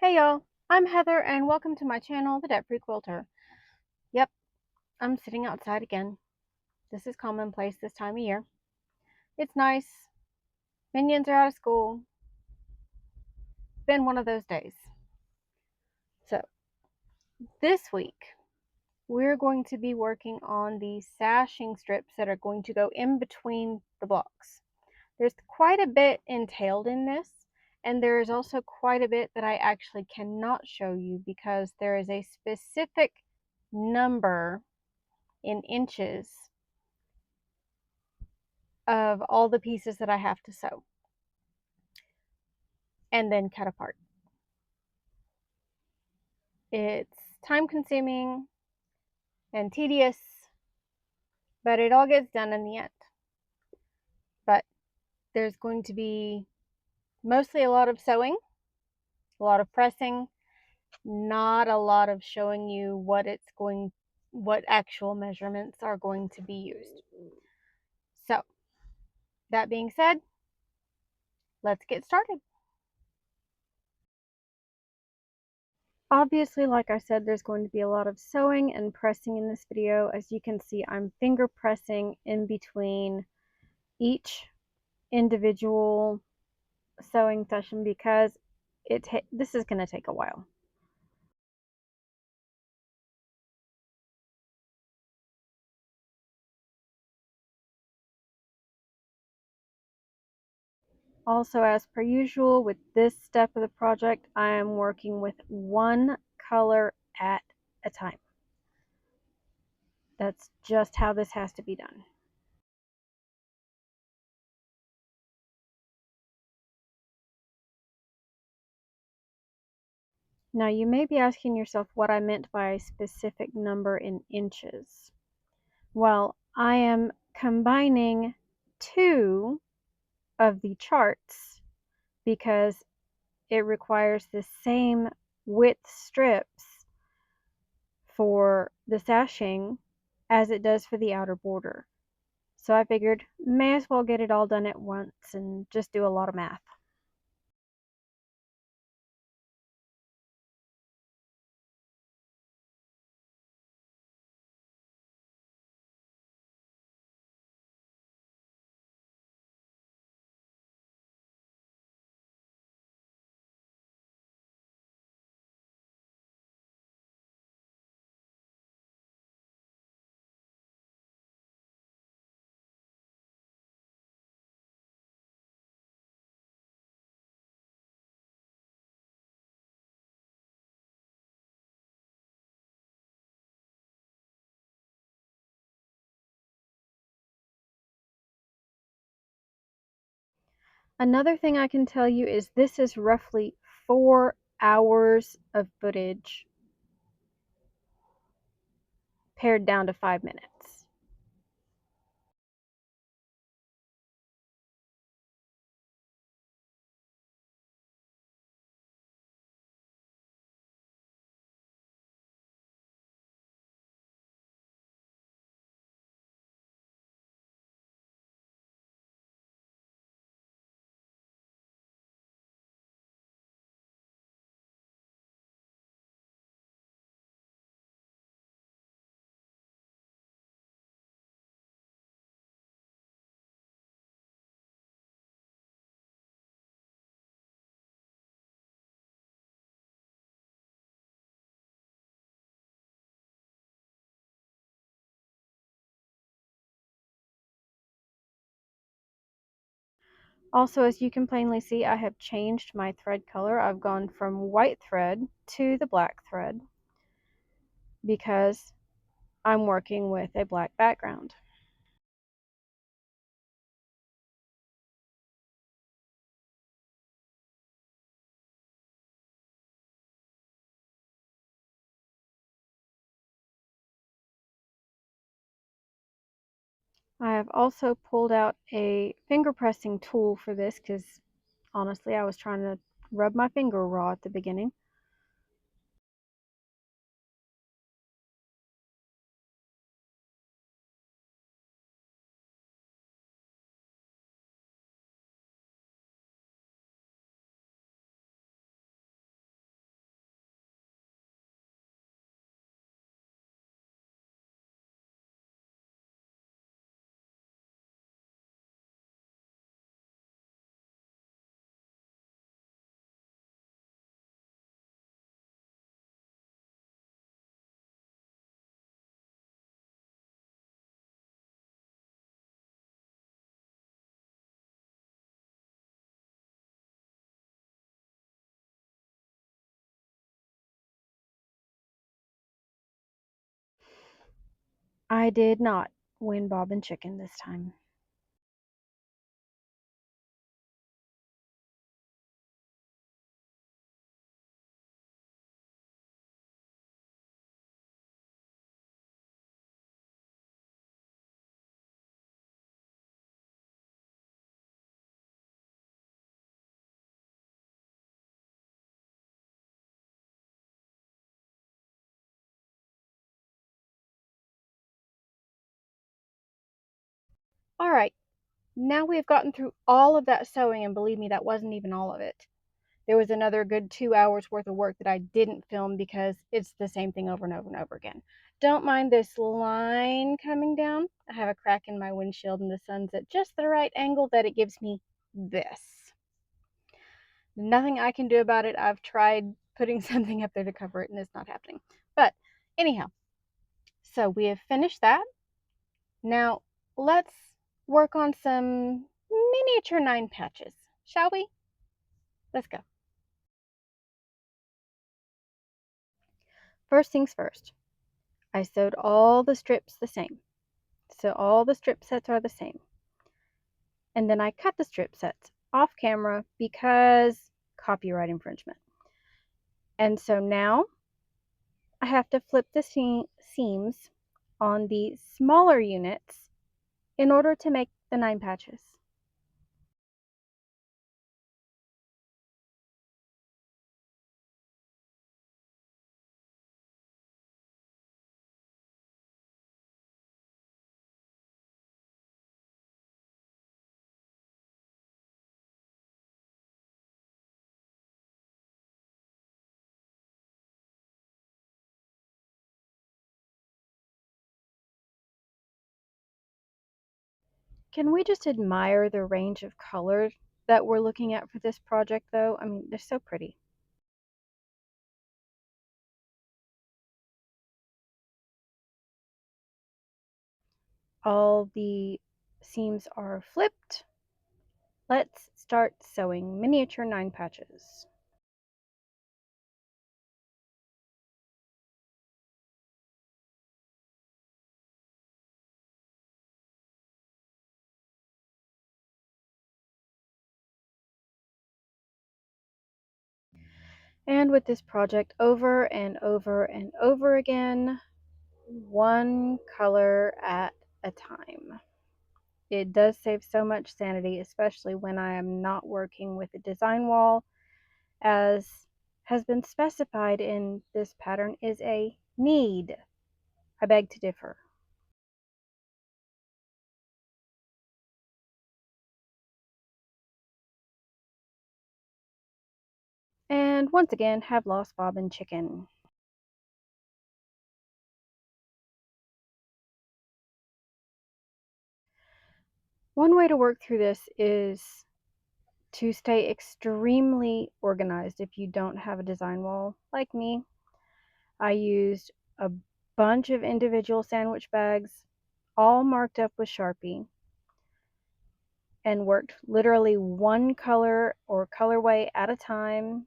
Hey y'all, I'm Heather and welcome to my channel, The Debt Free Quilter. Yep, I'm sitting outside again. This is commonplace this time of year. It's nice. Minions are out of school. It's been one of those days. So, this week we're going to be working on the sashing strips that are going to go in between the blocks. There's quite a bit entailed in this, and there is also quite a bit that I actually cannot show you because there is a specific number in inches of all the pieces that I have to sew and then cut apart. It's time consuming and tedious, but it all gets done in the end. But there's going to be mostly a lot of sewing, a lot of pressing, not a lot of showing you what actual measurements are going to be used. So, that being said, let's get started. Obviously, like I said, there's going to be a lot of sewing and pressing in this video. As you can see, I'm finger pressing in between each individual sewing session because this is going to take a while. Also, as per usual with this step of the project, I am working with one color at a time. That's just how this has to be done. Now, you may be asking yourself what I meant by a specific number in inches. Well, I am combining two of the charts because it requires the same width strips for the sashing as it does for the outer border. So I figured may as well get it all done at once and just do a lot of math. Another thing I can tell you is this is roughly 4 hours of footage pared down to 5 minutes. Also, as you can plainly see, I have changed my thread color. I've gone from white thread to the black thread because I'm working with a black background. I have also pulled out a finger pressing tool for this because honestly I was trying to rub my finger raw at the beginning. I did not win Bob and Chicken this time. All right, now we have gotten through all of that sewing, and believe me, that wasn't even all of it. There was another good 2 hours worth of work that I didn't film because it's the same thing over and over and over again. Don't mind this line coming down. I have a crack in my windshield and the sun's at just the right angle that it gives me this. Nothing I can do about it. I've tried putting something up there to cover it and it's not happening. But anyhow, so we have finished that. Now let's work on some miniature 9 patches, shall we? Let's go. First things first, I sewed all the strips the same. So all the strip sets are the same. And then I cut the strip sets off camera because copyright infringement. And so now I have to flip the seams on the smaller units in order to make the 9 patches. Can we just admire the range of colors that we're looking at for this project though? I mean, they're so pretty. All the seams are flipped. Let's start sewing miniature 9 patches. And with this project over and over and over again, one color at a time. It does save so much sanity, especially when I am not working with a design wall, as has been specified in this pattern is a need. I beg to differ. And once again, have lost Bob and Chicken. One way to work through this is to stay extremely organized if you don't have a design wall like me. I used a bunch of individual sandwich bags, all marked up with Sharpie, and worked literally one color or colorway at a time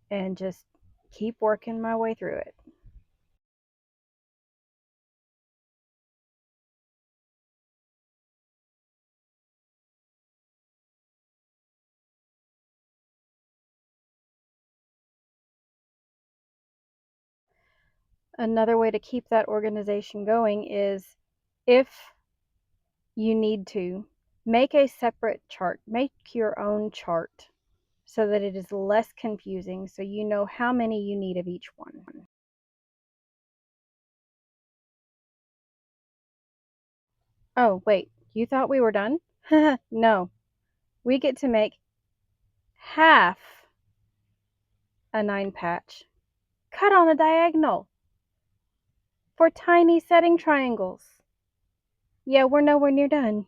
and just keep working my way through it. Another way to keep that organization going is, if you need to, make a separate chart. Make your own chart so that it is less confusing, so you know how many you need of each one. Oh, wait, you thought we were done? No, we get to make half a 9 patch. Cut on the diagonal for tiny setting triangles. Yeah, we're nowhere near done.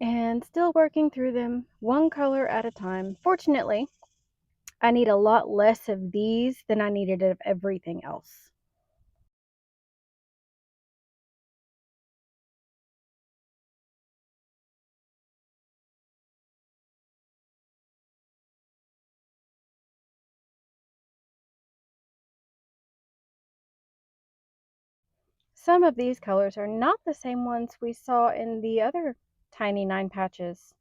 And still working through them one color at a time. Fortunately, I need a lot less of these than I needed of everything else. Some of these colors are not the same ones we saw in the other tiny 9 patches.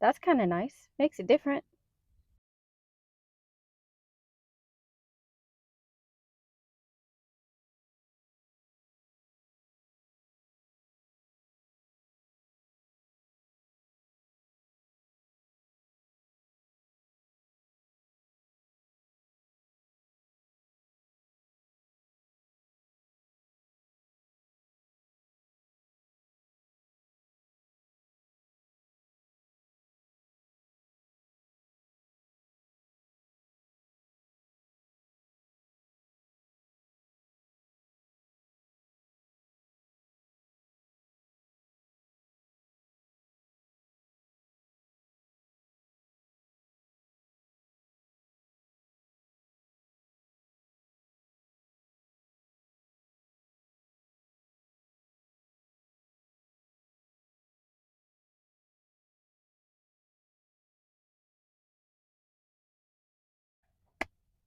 That's kind of nice. Makes it different.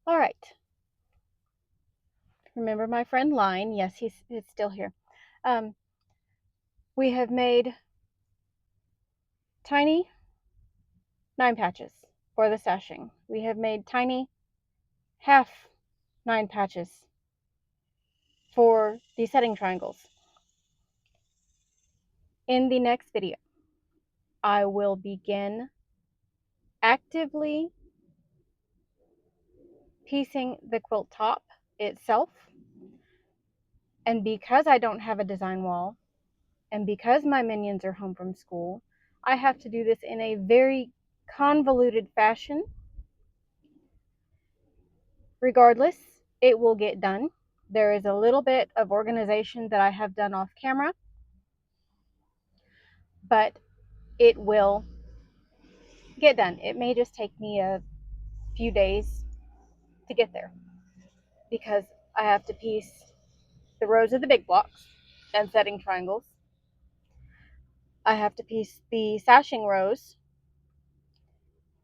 All right. Remember my friend Line? Yes, he's still here. We have made tiny 9 patches for the sashing. We have made tiny half 9 patches for the setting triangles. In the next video, I will begin actively piecing the quilt top itself. And because I don't have a design wall, and because my minions are home from school, I have to do this in a very convoluted fashion. Regardless, it will get done. There is a little bit of organization that I have done off camera, but it will get done. It may just take me a few days to get there because I have to piece the rows of the big blocks and setting triangles. I have to piece the sashing rows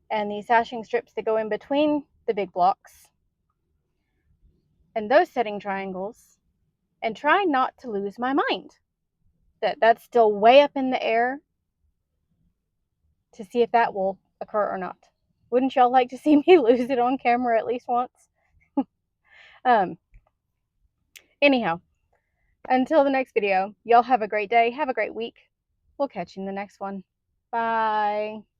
and the sashing strips that go in between the big blocks and those setting triangles, and try not to lose my mind. That's still way up in the air to see if that will occur or not. Wouldn't y'all like to see me lose it on camera at least once? um, Anyhow, until the next video, y'all have a great day. Have a great week. We'll catch you in the next one. Bye.